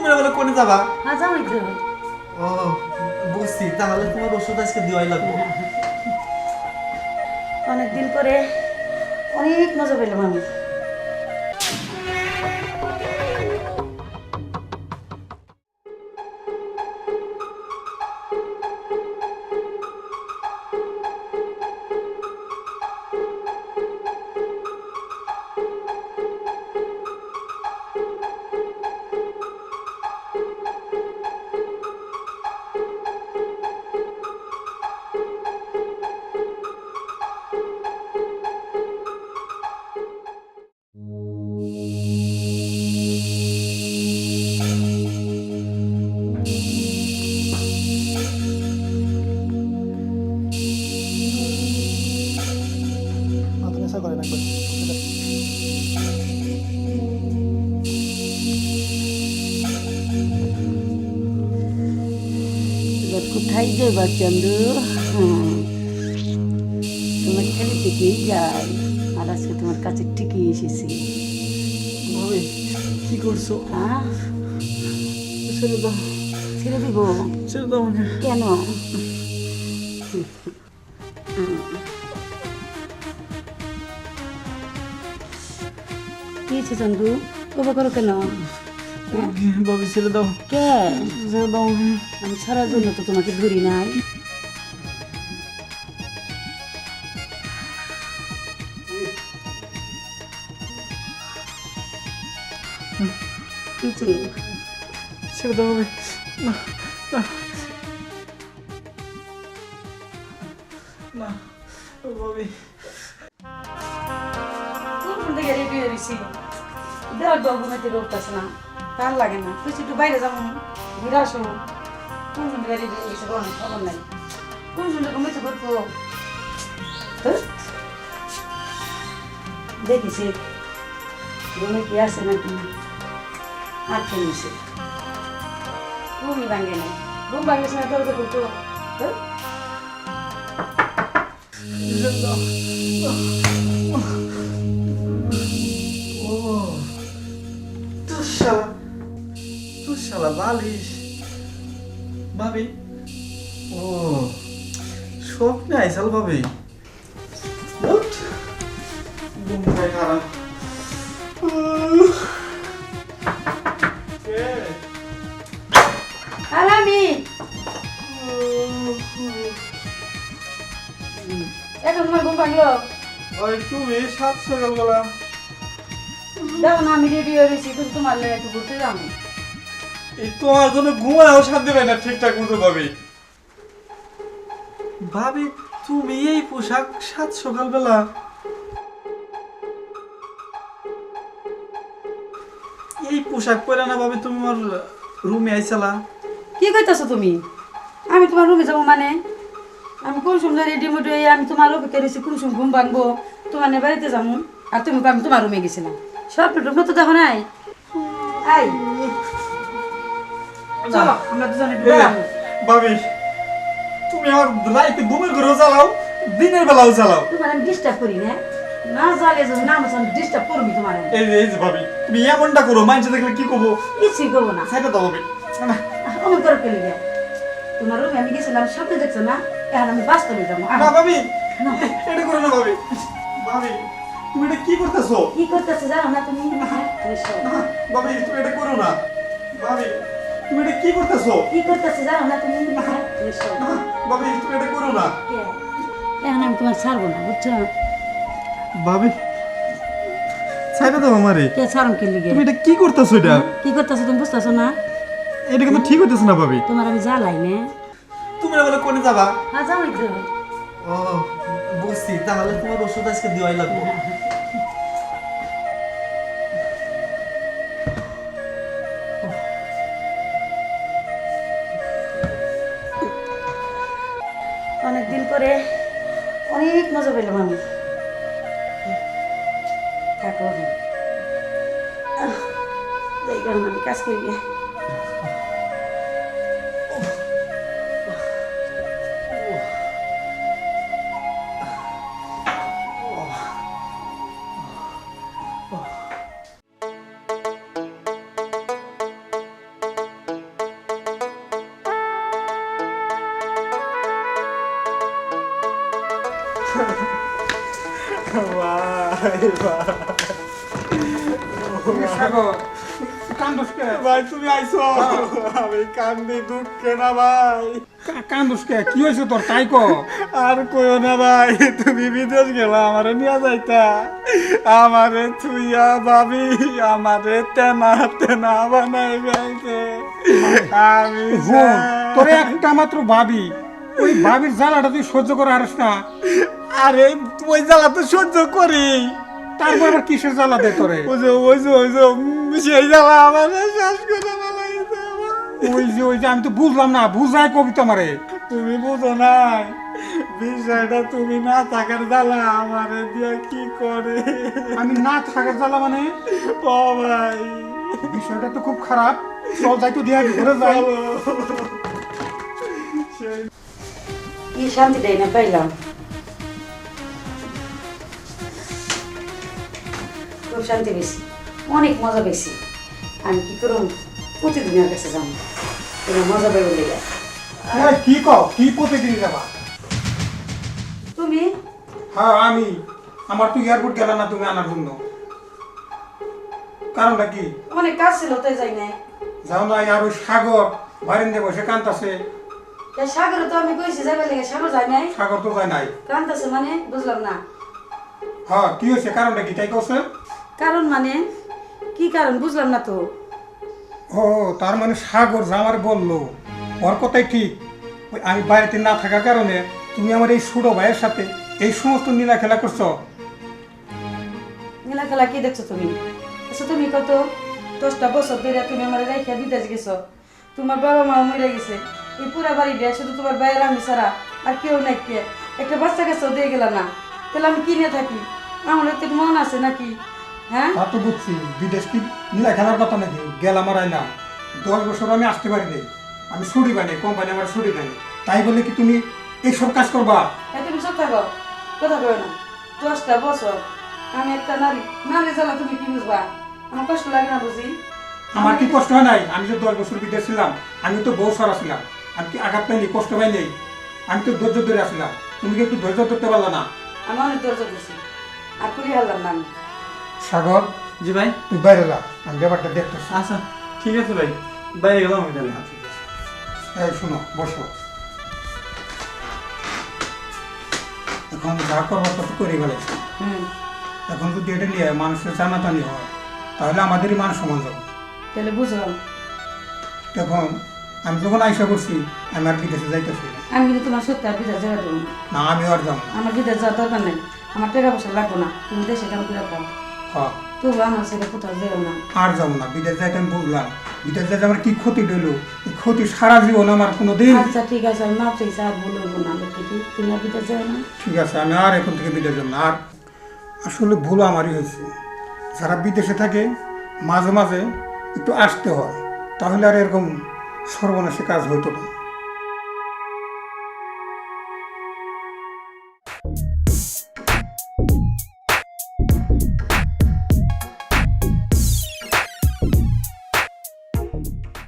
তুমি বলে কোনে যাবা? হ্যাঁ যাবই তো। ও বুঝছি, তাহলে তোমার ওষুধ আজকে দেওয়াই লাগবে। অনেকদিন পরে অনেক মজা পেলাম আমি। মাথা নেশা করেন একবার। এবার কোথায় যাইবা চন্দ্র? তোমার খালি থেকেই যাই, আর আজকে তোমার কাছে ঠিকই এসেছি। ভাবি কি করছো? হ্যাঁ ছেড়ে দাও, ছেড়ে দিব? ছেড়ে দাও আমাকে। কেন? কি হয়েছে চন্দ্রু? কবা করো কেন? ভাবি ছেড়ে দাও, কে? ছেড়ে দাও আমাকে। আমি ছাড়ার জন্য তো তোমাকে ধরি নাই। কিছু ছেড়ে দাও ভাবি। না না না ভাবি। কোন থেকে রেডি হয়েছি দেওয়ার দল ঘুমাইতে রোগতেছে না, ভালো লাগে না। তুই একটু বাইরে যাবো, ঘুরে আসো। কোন থেকে রেডি হয়েছে কোনো খবর নাই। কোন সময় ঘুমাইতে করবো দেখিছি ঘুমে কি আছে নাকি আর খেয়েছে। ঘুমই ভাঙে নাই, ঘুম ভাঙেছে না দরজা করতো। ছেড়ে দাও। ও তুষালা, তুষালা বালিশ ভাবি। ও স্বপ্নে আইসাল ভাবি। ঘুমটাই খারাপ। আর আমি এখন তোমার ঘুম ভাঙলো? ওই তুমি সাত সকালবেলা দেখো না আমি রেডি হয়ে রয়েছি, কিন্তু তোমার লেগে একটু ঘুরতে যাবো। এই তোমার জন্য ঘুমায়ও শান্তি পাই না ঠিকঠাক মতো ভাবি। ভাবি তুমি এই পোশাক সাত সকালবেলা? এই পোশাক পরে না ভাবি তুমি আমার রুমে আইসালা? কি কইতাছো তুমি? আমি তোমার রুমে যাবো মানে? আমি কোন সময় রেডি মেড হয়ে আমি তোমার অপেক্ষা রয়েছি, কোন সময় ঘুম ভাঙবো তোমার নিয়ে বাড়িতে যাবো, আর তুমি আমি তোমার রুমে গেছিলাম। স্বপ্ন টপ্ন তো দেখো নাই। আই চলো আমরা দুজনে একটু বেড়াবো। ভাবি তুমি আমার রাইতে ঘুমের ঘরেও জ্বালাও, দিনের বেলাও জ্বালাও। তোমার আমি ডিস্টার্ব করি না, না জ্বালিয়ে যাবো না আমার ডিস্টার্ব করবি তোমার। আমি এই যে ভাবি তুমি এমনটা করো, মানুষ দেখলে কি করবো? কিছুই করবো না। সাইডে দাও ভাবি। না অমন করে ফেলে দেয়। তোমার রুমে আমি গেছিলাম, স্বপ্নে দেখছো না, এখন আমি বাস্তবে যাবো। না ভাবি না। এটা করো না ভাবি। ভাবি তুমি এটা কি করতেছো? কি করতেছে জানো না তুমি? এসো। ভাবি তুমি এটা করো না। ভাবি তুমি এটা কি করতেছো? কি করতেছে জানো না তুমি? এসো। ভাবি তুমি এটা করো না। কে? এখন আমি তোমার ছাড়বো না, বুঝছো? ভাবি সাইডে দাও আমারে। কে ছাড়ম কি লিগে? তুমি এটা কি করতেছো? এটা কি করতেছো তুমি বুঝতেছো না? এটা কিন্তু ঠিক হইতেছে না ভাবি। তোমার আমি জ্বালাই না। তুমি বলে কোনে যাবা? হ্যাঁ যাবই তো। ও বুঝছি, তাহলে তোমার ওষুধ আজকে দেওয়াই লাগবে। অনেকদিন পরে অনেক মজা পেলাম আমি। থাকো আমি কাজ করি। সাগর কান্দুস কে ভাই তুমি আইছো আমি কান্দি দুঃখে না ভাই। কান্দুস কে কি হয়েছে তোর তাই ক আর কইও না ভাই, তুমি বিদেশ গেলা আমারে নিয়ে যাইতা, আমারে থুইয়া ভাবি আমারে তেনা তেনা বানাই ফেলছে। আমি হুন তোরে একটা মাত্র ভাবি, ওই ভাবির জ্বালাটা তুই সহ্য করে হারিস না, আরে ওই জ্বালা তো সহ্য করি, তারপর আবার কিসের জ্বালা দে তোরে? সেই জ্বালা আমারে শেষ করে ফেলাইছে আমার। ওই যে আমি তো বুঝলাম না, বুঝায় কবিতা মারে। তুমি বুঝো নাই বিষয়টা, তুমি না থাকার জ্বালা আমারে দিয়া কি করে। আমি না থাকার জ্বালা মানে ও ভাই বিষয়টা তো খুব খারাপ। চল যাই তো দিয়া ঘুরে যাই। কি শান্তি দেয় না পাইলাম, খুব শান্তি পেয়েছি, অনেক মজা পেয়েছি। আমি কি করুন, প্রতিদিনের কাছে যাবো, মজা পেয়ে বলে যায়। কি কও, কি প্রতিদিন যাবা? তুমি হ্যাঁ আমি, আমার তো এয়ারপোর্ট গেল না তুমি আনার জন্য, কারণটা কি? অনেক কাজ ছিল তাই যাই নাই। যাও না, আর ওই সাগর বারিন্দে বসে কান্তাছে। সাগরে তো আমি কইছি যাবে লেগে, সাগর যায় নাই। সাগর তো যায় নাই। কান্দাছে মানে বুঝলাম না। হ্যাঁ কি হয়েছে, কারণটা কি তাই কছে? কারণ মানে কি কারণ বুঝলাম না তো। ও তার মানে সাগর যা আমার বললো ওর কথাই ঠিক। ওই আমি বাড়িতে না থাকার কারণে তুমি আমার এই ছোট ভাইয়ের সাথে এই সমস্ত নীলা খেলা করছো। নীলা খেলা কি দেখছো তুমি? আচ্ছা তুমি কত 10টা বছর ধরে তুমি আমার রেখা বিদেশ গেছো, তোমার বাবা মা মরে গেছে, এই পুরা বাড়ি দিয়ে শুধু তোমার বাইরে আমি ছাড়া আর কেউ নাই। কে একটা বাচ্চা কাছেও দিয়ে গেলাম না, তাহলে আমি কিনে থাকি? আমার তো মন আছে নাকি? হ্যাঁ তা তো বুঝছি, বিদেশ কি নীলা খেলার কথা নাকি? গেলাম আর আইলাম, 10 বছর আমি আসতে পারিনি, আমি ছুটি পাইনি, কোম্পানি আমার ছুটি পাইনি, তাই বলে কি তুমি এইসব কাজ করবা? তুমি চুপ থাকো, কথা কয় না। 10টা বছর আমি একটা নারী, নারী জ্বালা তুমি কি বুঝবা? আমার কষ্ট লাগে না বুঝি? আমার কি কষ্ট হয় নাই? আমি যে 10 বছর বিদেশ ছিলাম, আমি তো বউ সারা ছিলাম, আমি কি আঘাত পাইনি, কষ্ট পাই নেই? আমি তো ধৈর্য ধরে আসছিলাম, তুমি কি একটু ধৈর্য ধরতে পারলা না? আমি অনেক ধৈর্য দিছি, আর পুরি হারলাম না আমি। সাগর জি ভাই। তুই বাইরে যা, আমি ব্যাপারটা দেখতেছি। আচ্ছা ঠিক আছে ভাই, বাইরে গেলাম আমি তাহলে। এই শোনো, বসো। এখন যা করবার তত করে ফেলেছি। এখন যদি এটা নিয়ে মানুষের জানাজানি হয় তাহলে আমাদেরই মান সমান যাবে। তাহলে বুঝলাম, এখন আমি যখন আইসা করছি আমি আর বিদেশে যাইতেছি না। আমি কিন্তু তোমার সত্যি আর বিদেশ যাওয়া দেবো না। না আমি আর যাবো না। আমার বিদেশ যাওয়ার দরকার নেই, আমার টাকা পয়সা লাগবো না, তুমি দেশে কাম করে খাও। হ্যাঁ তবু আমার সেটা কোথাও যেও না। আর যাবো না, বিদেশ যাইতে আমি বুঝলাম বিদেশ যাইতে আমার কি ক্ষতি হইলো, এই ক্ষতি সারা জীবন আমার কোনো দিন। আচ্ছা ঠিক আছে, আমি মাপ চাইছি, আর বলবো না দেখি, তুমি আর বিদেশ যাও না। ঠিক আছে, আমি আর এখন থেকে বিদেশ যাবো না। আর আসলে ভুল আমারই হয়েছে, যারা বিদেশে থাকে মাঝে মাঝে একটু আসতে হয়, তাহলে আর এরকম সর্বনাশী কাজ হতো না।